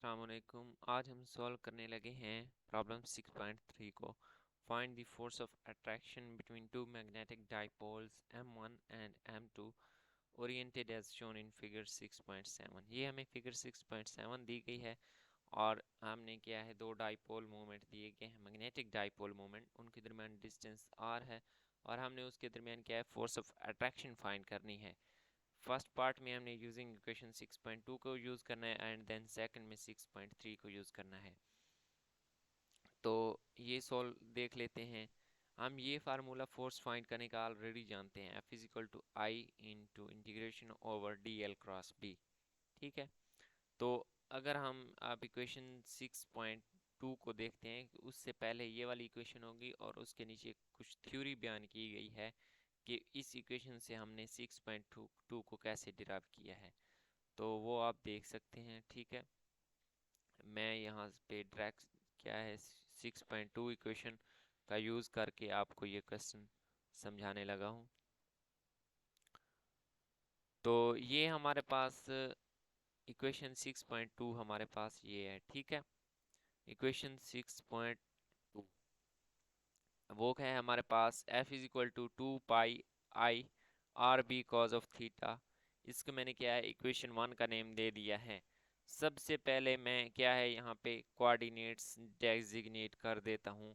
अस्सलामुअलैकुम। आज हम सॉल्व करने लगे हैं प्रॉब्लम 6.3 को। Find the force of attraction between two magnetic dipoles M1 and M2 oriented as shown in figure 6.7। ये हमें फिगर 6.7 दी गई है और हमने क्या है, दो डाइपोल मोमेंट दिए गए हैं, मैग्नेटिक डाइपोल मोमेंट, उनके दरमियान डिस्टेंस r है और हमने उसके दरमियान क्या है, फोर्स ऑफ अट्रैक्शन फाइंड करनी है। फर्स्ट पार्ट में हमने यूजिंग इक्वेशन 6.2 को यूज़ करना है एंड देन सेकंड में 6.3 को यूज़ करना है। तो ये सॉल्व देख लेते हैं। हम ये फार्मूला फोर्स फाइंड करने का ऑलरेडी जानते हैं, F is equal to I into integration over d l cross B. ठीक है, तो अगर हम आप इक्वेशन 6.2 को देखते हैं, उससे पहले ये वाली इक्वेशन होगी और उसके नीचे कुछ थ्योरी बयान की गई है कि इस इक्वेशन से हमने 6.2 को कैसे डिराइव किया है, तो वो आप देख सकते हैं। ठीक है, मैं यहाँ पे डायरेक्ट क्या है 6.2 इक्वेशन का यूज़ करके आपको ये क्वेश्चन समझाने लगा हूँ। तो ये हमारे पास इक्वेशन 6.2 हमारे पास ये है। ठीक है, इक्वेशन 6.2 वो है हमारे पास F is equal to 2 pi I r b cos of theta. इसको मैंने क्या है, इक्वेशन 1 का नेम दे दिया है। सबसे पहले मैं क्या है, यहाँ पे कोऑर्डिनेट्स डेजिग्नेट कर देता हूँ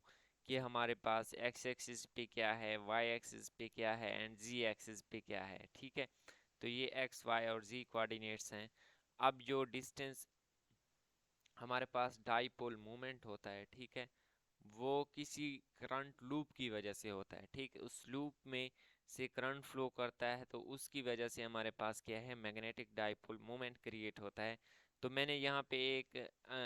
कि हमारे पास x एक्सिस पे क्या है, y एक्सिस पे क्या है एंड z एक्सिस पे क्या है। ठीक है, तो ये x y और z कोऑर्डिनेट्स हैं। अब जो डिस्टेंस हमारे पास डाइपोल मोमेंट होता है, ठीक है, वो किसी करंट लूप की वजह से होता है। ठीक है, उस लूप में से करंट फ्लो करता है, तो उसकी वजह से हमारे पास क्या है, मैग्नेटिक डाइपोल मोमेंट क्रिएट होता है। तो मैंने यहाँ पे एक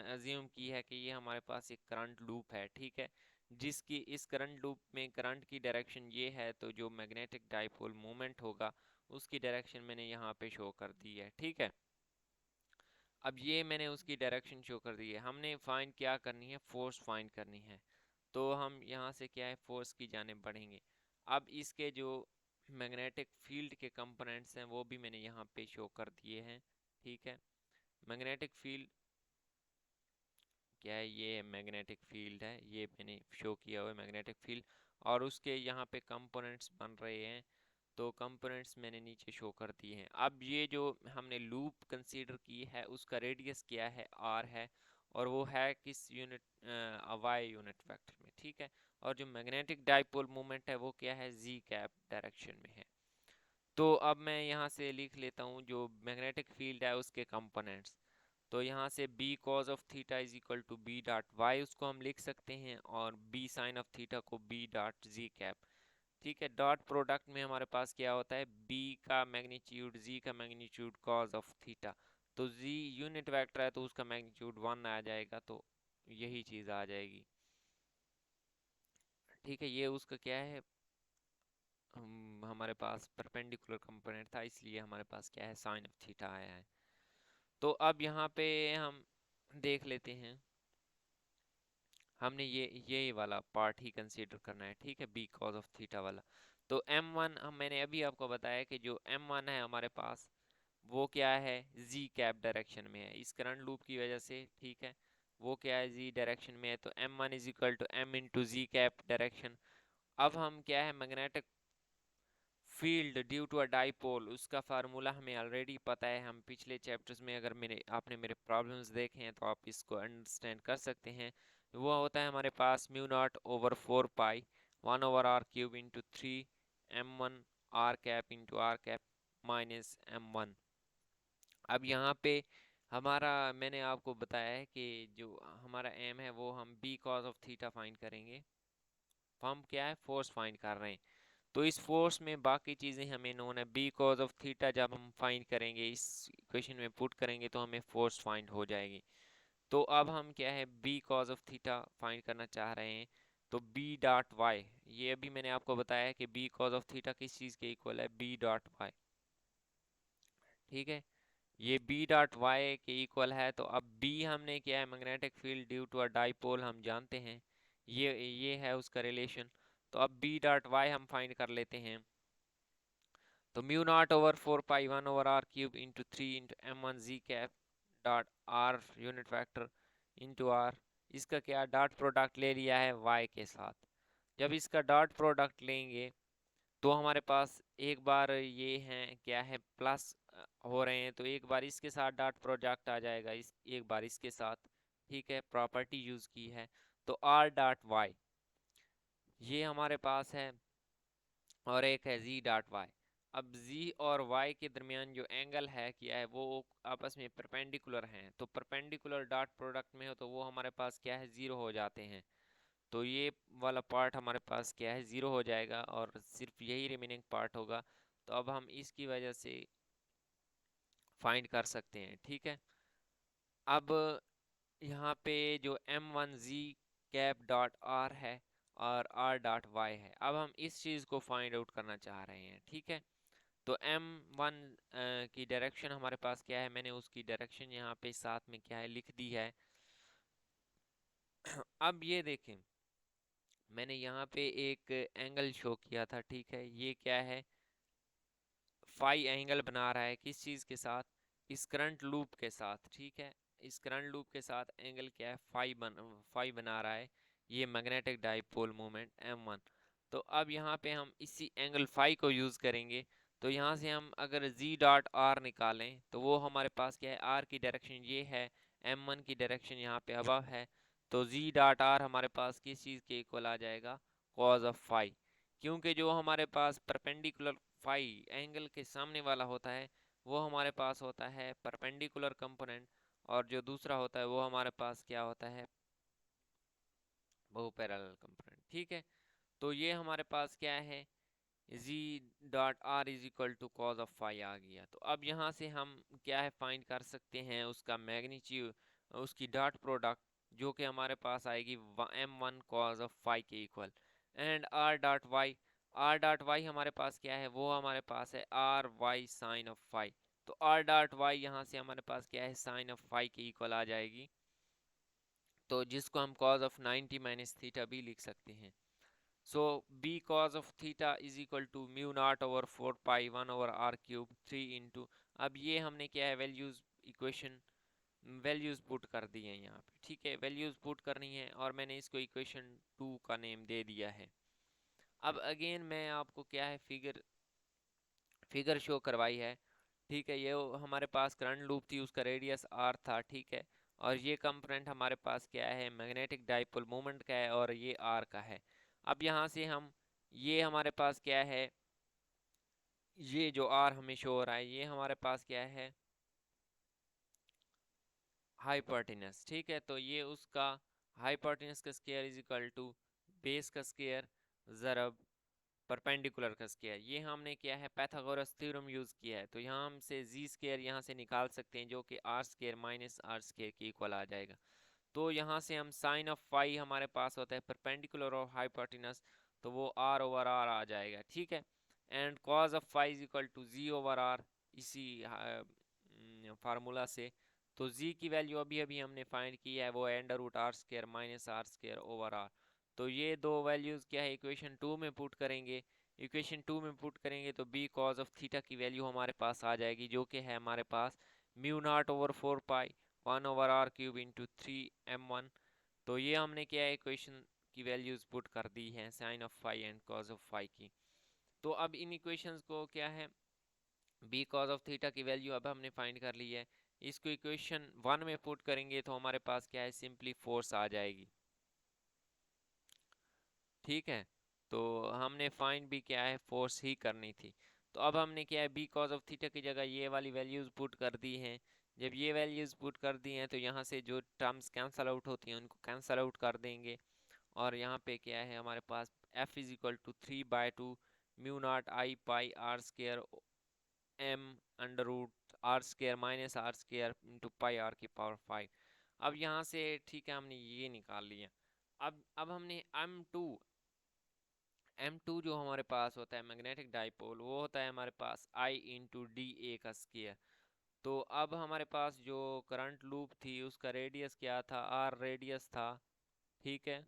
अज्यूम की है कि ये हमारे पास एक करंट लूप है। ठीक है, जिसकी इस करंट लूप में करंट की डायरेक्शन ये है, तो जो मैग्नेटिक डाइपोल मोमेंट होगा उसकी डायरेक्शन मैंने यहाँ पे शो कर दी है। ठीक है, अब ये मैंने उसकी डायरेक्शन शो कर दी है। हमने फाइंड क्या करनी है, फोर्स फाइंड करनी है। तो हम यहाँ से क्या है, फोर्स की जाने बढ़ेंगे। अब इसके जो मैग्नेटिक फील्ड के कंपोनेंट्स हैं वो भी मैंने यहाँ पे शो कर दिए हैं। ठीक है, मैग्नेटिक फील्ड क्या है, ये मैग्नेटिक फील्ड है, ये मैंने शो किया हुआ है मैग्नेटिक फील्ड, और उसके यहाँ पे कंपोनेंट्स बन रहे हैं। तो कंपोनेंट्स मैंने नीचे शो कर दिए हैं। अब ये जो हमने लूप कंसीडर की है उसका रेडियस क्या है, r है, और वो है किस यूनिट, वाई यूनिट वेक्टर में। ठीक है, और जो मैग्नेटिक डाइपोल मोमेंट है वो क्या है, z कैप डायरेक्शन में है। तो अब मैं यहाँ से लिख लेता हूँ जो मैग्नेटिक फील्ड है उसके कंपोनेंट्स। तो यहाँ से b cos of theta is equal to b dot y, उसको हम लिख सकते हैं, और b sin ऑफ थीटा को b डॉट z कैप। ठीक है, डॉट प्रोडक्ट में हमारे पास क्या होता है, b का मैग्नीट्यूड z का मैग्नीट्यूड cos ऑफ थीटा। तो z यूनिट वेक्टर है तो उसका मैग्नीट्यूड 1 आ जाएगा, तो यही चीज़ आ जाएगी। ठीक है, ये उसका क्या है, हमारे पास परपेंडिकुलर कंपोनेंट था, इसलिए हमारे पास क्या है, साइन ऑफ थीटा आया है। तो अब यहाँ पे हम देख लेते हैं, हमने ये वाला पार्ट ही कंसीडर करना है। ठीक है, b cos ऑफ थीटा वाला। तो m1 मैंने अभी आपको बताया कि जो m1 है हमारे पास वो क्या है, z कैप डायरेक्शन में है इस करंट लूप की वजह से। ठीक है, वो क्या है, z डायरेक्शन में है, तो m1 is equal to m into z cap direction. अब हम क्या है, magnetic field due to a dipole, उसका फार्मूला हमें ऑलरेडी पता है। हम पिछले चैप्टर्स में अगर आपने मेरे प्रॉब्लम्स देखे हैं तो आप इसको अंडरस्टैंड कर सकते हैं। वो होता है हमारे पास mu naught over 4 pi 1 over r cube into 3 m1 r cap into r cap minus m1। अब यहाँ पे हमारा, मैंने आपको बताया है कि जो हमारा एम है वो हम b cos of theta find करेंगे। हम क्या है, फोर्स फाइंड कर रहे हैं। तो इस फोर्स में बाकी चीज़ें हमें नोन है। b cos ऑफ थीटा जब हम फाइंड करेंगे, इस इक्वेशन में पुट करेंगे तो हमें फोर्स फाइंड हो जाएगी। तो अब हम क्या है, b cos of theta find करना चाह रहे हैं। तो b डॉट वाई, ये अभी मैंने आपको बताया कि b cos ऑफ थीटा किस चीज़ के इक्वल है, b डॉट वाई। ठीक है, ये b डॉट वाई के इक्वल है। तो अब b हमने क्या है, magnetic field due to a dipole हम जानते हैं, ये है उसका रिलेशन। तो अब b डॉट वाई हम फाइंड कर लेते हैं। तो mu naught over 4 pi 1 over r cube into 3 into m1 z cap dot r unit vector into r, इसका क्या डॉट प्रोडक्ट ले लिया है y के साथ। जब इसका डॉट प्रोडक्ट लेंगे तो हमारे पास एक बार ये हैं क्या है प्लस हो रहे हैं, तो एक बार इसके साथ डॉट प्रोडक्ट आ जाएगा, इस एक बार इसके साथ, ठीक है, प्रॉपर्टी यूज की है। तो आर डॉट वाई ये हमारे पास है, और एक है z डॉट वाई। अब z और y के दरमियान जो एंगल है किया है वो आपस में परपेंडिकुलर हैं, तो परपेंडिकुलर डॉट प्रोडक्ट में हो तो वो हमारे पास क्या है जीरो हो जाते हैं। तो ये वाला पार्ट हमारे पास क्या है जीरो हो जाएगा और सिर्फ यही रिमेनिंग पार्ट होगा। तो अब हम इसकी वजह से फाइंड कर सकते हैं, ठीक है। अब यहाँ पे जो m1z कैप डॉट r है और r डॉट y है, अब हम इस चीज़ को फाइंड आउट करना चाह रहे हैं, ठीक है। तो m1 की डायरेक्शन हमारे पास क्या है, मैंने उसकी डायरेक्शन यहाँ पे साथ में क्या है लिख दी है। अब ये देखें, मैंने यहाँ पे एक एंगल शो किया था, ठीक है, ये क्या है फाई एंगल बना रहा है किस चीज़ के साथ, इस करंट लूप के साथ, ठीक है। इस करंट लूप के साथ एंगल क्या है फाई बना रहा है, ये मैग्नेटिक डाइपोल मोमेंट m1। तो अब यहाँ पे हम इसी एंगल फाई को यूज़ करेंगे। तो यहाँ से हम अगर z डॉट r निकालें तो वो हमारे पास क्या है r की डायरेक्शन ये है, m1 की डायरेक्शन यहाँ पे अबव है। तो z डॉट r हमारे पास किस चीज़ के इक्वल आ जाएगा, कॉज ऑफ फाई, क्योंकि जो हमारे पास परपेंडिकुलर फाई एंगल के सामने वाला होता है वो हमारे पास होता है परपेंडिकुलर कंपोनेंट, और जो दूसरा होता है वो हमारे पास क्या होता है, बहु पैरेलल कंपोनेंट, ठीक है। तो ये हमारे पास क्या है z dot r is equal to cos of phi आ गया। तो अब यहाँ से हम क्या है फाइंड कर सकते हैं उसका मैग्नीट्यूड, उसकी डॉट प्रोडक्ट, जो कि हमारे पास आएगी m1 कॉज ऑफ फाई के equal, and r dot y, r dot y हमारे पास क्या है, वो हमारे पास है r y sine of phi. तो r डॉट y यहाँ से हमारे पास क्या है साइन ऑफ फाई के इक्वल आ जाएगी, तो जिसको हम कॉज ऑफ 90 माइनस थीटा भी लिख सकते हैं। सो b cos of theta is equal to mu naught over 4 pi 1 over r cube 3 into, अब ये हमने क्या है वैल्यूज इक्वेशन वैल्यूज पुट कर दी हैं यहाँ पे, ठीक है, वैल्यूज पुट करनी है और मैंने इसको इक्वेशन 2 का नेम दे दिया है। अब अगेन मैं आपको क्या है फिगर शो करवाई है, ठीक है। ये हमारे पास करंट लूप थी, उसका रेडियस r था, ठीक है, और ये कंपोनेंट हमारे पास क्या है मैग्नेटिक डाइपोल मोमेंट का है और ये r का है। अब यहाँ से हम ये हमारे पास क्या है, ये जो r हमें शो हो रहा है ये हमारे पास क्या है हाइपोटेनस, ठीक है। तो ये उसका हाइपोटेनस का square is equal to base का स्क्वायर ज़रब परपेंडिकुलर का स्क्वायर। ये हमने क्या है पाइथागोरस थ्योरम यूज़ किया है, तो यहाँ हमसे जी स्क्वायर यहाँ से निकाल सकते हैं जो कि r square minus r square के इक्वल आ जाएगा। तो यहाँ से हम साइन ऑफ फाई हमारे पास होता है परपेंडिकुलर ऑफ हाइपोटेनस, तो वो आर ओवर आर आ जाएगा, ठीक है। And cos of phi is equal to z over r, इसी फार्मूला से। तो z की वैल्यू अभी अभी हमने फाइंड की है, वो है under root r square minus r square over r. तो ये दो वैल्यूज़ क्या है इक्वेशन 2 में पुट करेंगे, इक्वेशन 2 में पुट करेंगे तो b कॉज ऑफ थीटा की वैल्यू हमारे पास आ जाएगी जो कि है हमारे पास mu naught over 4 pi 1 over r cube into 3m1। तो ये हमने क्या है इक्वेशन की वैल्यूज़ पुट कर दी हैं sine of phi and cos of phi की। तो अब इन इक्वेशंस को क्या है b कॉज ऑफ थीटा की वैल्यू अब हमने फाइंड कर ली है, इसको इक्वेशन 1 में पुट करेंगे तो हमारे पास क्या है सिंपली फोर्स आ जाएगी, ठीक है। तो हमने फाइंड भी क्या है फोर्स ही करनी थी। तो अब हमने क्या है b कॉज ऑफ थीटा की जगह ये वाली वैल्यूज पुट कर दी हैं। जब ये वैल्यूज पुट कर दी हैं तो यहाँ से जो टर्म्स कैंसल आउट होती हैं उनको कैंसल आउट कर देंगे, और यहाँ पे क्या है हमारे पास f is equal to 3/2 mu naught I pi r square m under root r square minus r square into pi r की पावर 5। अब यहाँ से ठीक है हमने ये निकाल लिया। अब हमने m2 जो हमारे पास होता है मैग्नेटिक डाइपोल वो होता है हमारे पास I इंटू डी ए का स्क्वायर। तो अब हमारे पास जो करंट लूप थी उसका रेडियस क्या था, r रेडियस था, ठीक है,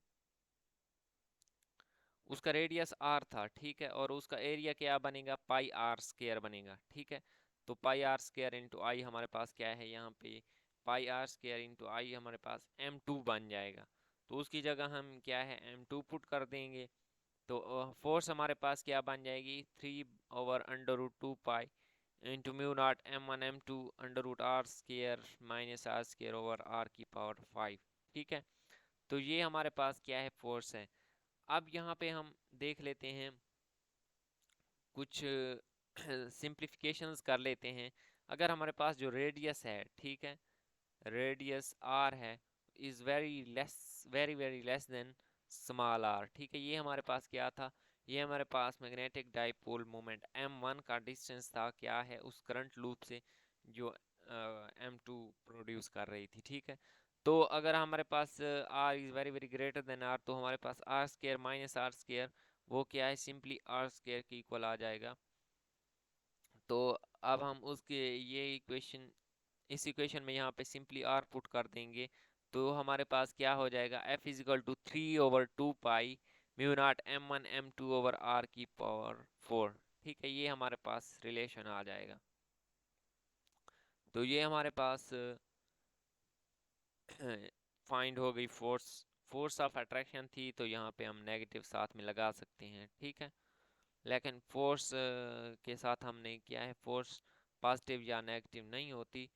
उसका रेडियस r था, ठीक है, और उसका एरिया क्या बनेगा पाई आर स्क्वायर बनेगा, ठीक है। तो पाई आर स्क्वायर इंटू आई हमारे पास क्या है यहाँ पे पाई आर स्क्वायर इंटू आई हमारे पास m2 बन जाएगा। तो उसकी जगह हम क्या है m2 पुट कर देंगे। तो फोर्स हमारे पास क्या बन जाएगी 3/√2 pi into mu naught m1 m2 √r² minus r² over r की पावर 5। ठीक है, तो ये हमारे पास क्या है फोर्स है। अब यहाँ पे हम देख लेते हैं कुछ सिंप्लीफिकेशंस कर लेते हैं। अगर हमारे पास जो रेडियस है, ठीक है, रेडियस r है is very very less than small r। ठीक है, ये हमारे पास क्या था, ये हमारे पास मैग्नेटिक डाइपोल मोमेंट m1 का डिस्टेंस था क्या है उस करंट लूप से जो m2 प्रोड्यूस कर रही थी। ठीक है, तो अगर हमारे पास r is very very greater than r तो हमारे पास r² माइनस r² वो क्या है सिंपली r² के इक्वल आ जाएगा। तो अब हम उसके ये इक्वेशन इस इक्वेशन में यहाँ पे सिंपली r पुट कर देंगे तो हमारे पास क्या हो जाएगा f is equal to 3/2 pi mu naught m1 m2 over r की पावर 4। ठीक है, ये हमारे पास रिलेशन आ जाएगा। तो ये हमारे पास फाइंड हो गई फोर्स। फोर्स ऑफ अट्रैक्शन थी तो यहाँ पे हम नेगेटिव साथ में लगा सकते हैं। ठीक है, लेकिन फोर्स के साथ हमने क्या है फोर्स पॉजिटिव या नेगेटिव नहीं होती,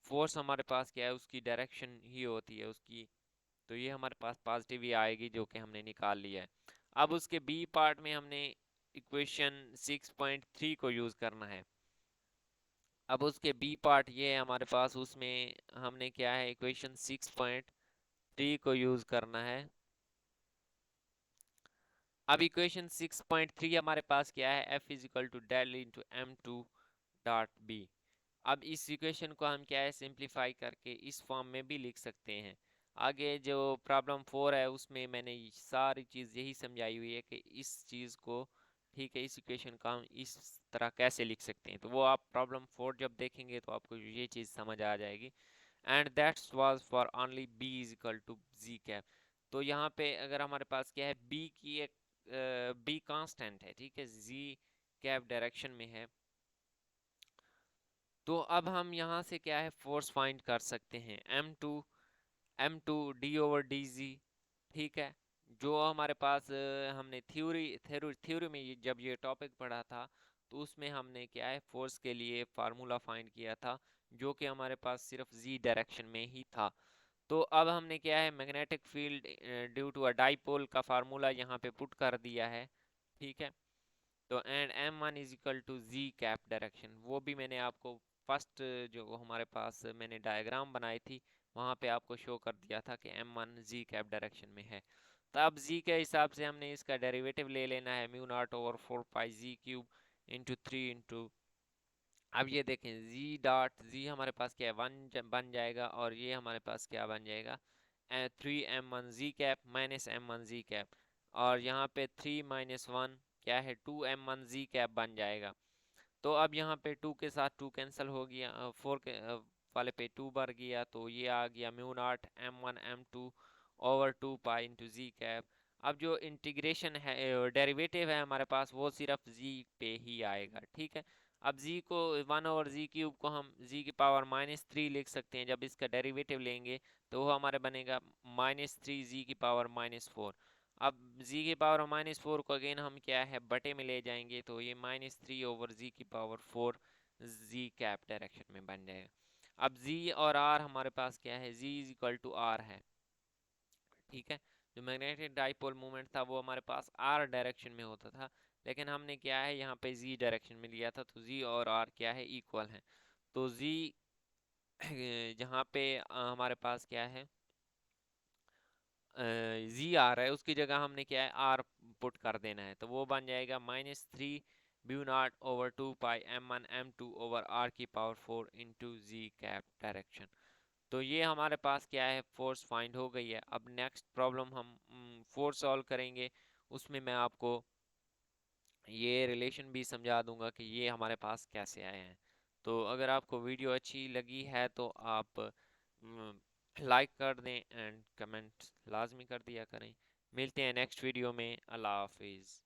फोर्स हमारे पास क्या है उसकी डायरेक्शन ही होती है उसकी। तो ये हमारे पास पॉजिटिव ही आएगी जो कि हमने निकाल लिया है। अब उसके बी पार्ट में हमने इक्वेशन 6.3 को यूज करना है। अब उसके बी पार्ट ये है हमारे पास, उसमें हमने क्या है इक्वेशन 6.3 को यूज करना है। अब इक्वेशन 6.3 हमारे पास क्या है F is equal to del into m2 dot B. अब इस इक्वेशन को हम क्या है सिंप्लीफाई करके इस फॉर्म में भी लिख सकते हैं। आगे जो प्रॉब्लम 4 है उसमें मैंने सारी चीज़ यही समझाई हुई है कि इस चीज़ को, ठीक है, इस इक्वेशन का हम इस तरह कैसे लिख सकते हैं। तो वो आप प्रॉब्लम 4 जब देखेंगे तो आपको ये चीज़ समझ आ जाएगी। And that's was for only b is equal to z cap. तो यहाँ पे अगर हमारे पास क्या है b की एक b कांस्टेंट है, ठीक है, z कैप डायरेक्शन में है। तो अब हम यहाँ से क्या है फोर्स फाइंड कर सकते हैं m2 d ओवर dz। ठीक है, जो हमारे पास हमने थ्योरी में जब ये टॉपिक पढ़ा था तो उसमें हमने क्या है फोर्स के लिए फार्मूला फाइंड किया था जो कि हमारे पास सिर्फ z डायरेक्शन में ही था। तो अब हमने क्या है magnetic field due to a dipole का फार्मूला यहाँ पे पुट कर दिया है। ठीक है, तो and m1 is equal to z cap direction, वो भी मैंने आपको फर्स्ट जो हमारे पास मैंने डायग्राम बनाई थी वहाँ पे आपको शो कर दिया था कि m1 z कैप डायरेक्शन में है। तो अब z के हिसाब से हमने इसका डेरिवेटिव ले लेना है म्यू नॉट ओवर 4 पाई z³ इंटू 3 इंटू, अब ये देखें z डॉट z हमारे पास क्या है 1 बन जाएगा और ये हमारे पास क्या बन जाएगा 3m1 z cap minus m1 z cap, और यहाँ पे 3 माइनस 1 क्या है 2m1 z कैप बन जाएगा। तो अब यहाँ पे 2 के साथ 2 कैंसिल हो गया, 4 के वाले पे 2 बढ़ गया तो ये आ गया mu naught m1 m2 over 2 pi into z cap. अब जो इंटीग्रेशन है डेरिवेटिव है हमारे पास वो सिर्फ z पे ही आएगा। ठीक है, अब z को 1/z³ को हम z की पावर -3 लिख सकते हैं। जब इसका डेरिवेटिव लेंगे तो वो हमारे बनेगा -3z की पावर -4। अब z की पावर -4 को अगेन हम क्या है बटे में ले जाएंगे तो ये -3/z की पावर 4 z कैप डायरेक्शन में बन जाएगा। अब z और r हमारे पास क्या है z is equal to r है। ठीक है, जो मैग्नेटिक डाइपोल मोमेंट था वो हमारे पास r डायरेक्शन में होता था, लेकिन हमने क्या है यहाँ पे z डायरेक्शन में लिया था तो z और r क्या है इक्वल है। तो z जहाँ पे हमारे पास क्या है z आ रहा है उसकी जगह हमने क्या है r पुट कर देना है तो वो बन जाएगा -3 म्यू नॉट ओवर 2 पाई m1 m2 ओवर r की power 4 into z cap direction. तो ये हमारे पास क्या है फोर्स फाइंड हो गई है। अब नेक्स्ट प्रॉब्लम हम फोर्स सॉल्व करेंगे, उसमें मैं आपको ये रिलेशन भी समझा दूंगा कि ये हमारे पास कैसे आए हैं। तो अगर आपको वीडियो अच्छी लगी है तो आप लाइक कर दें एंड कमेंट लाजमी कर दिया करें। मिलते हैं नेक्स्ट वीडियो में। अल्लाह हाफिज़।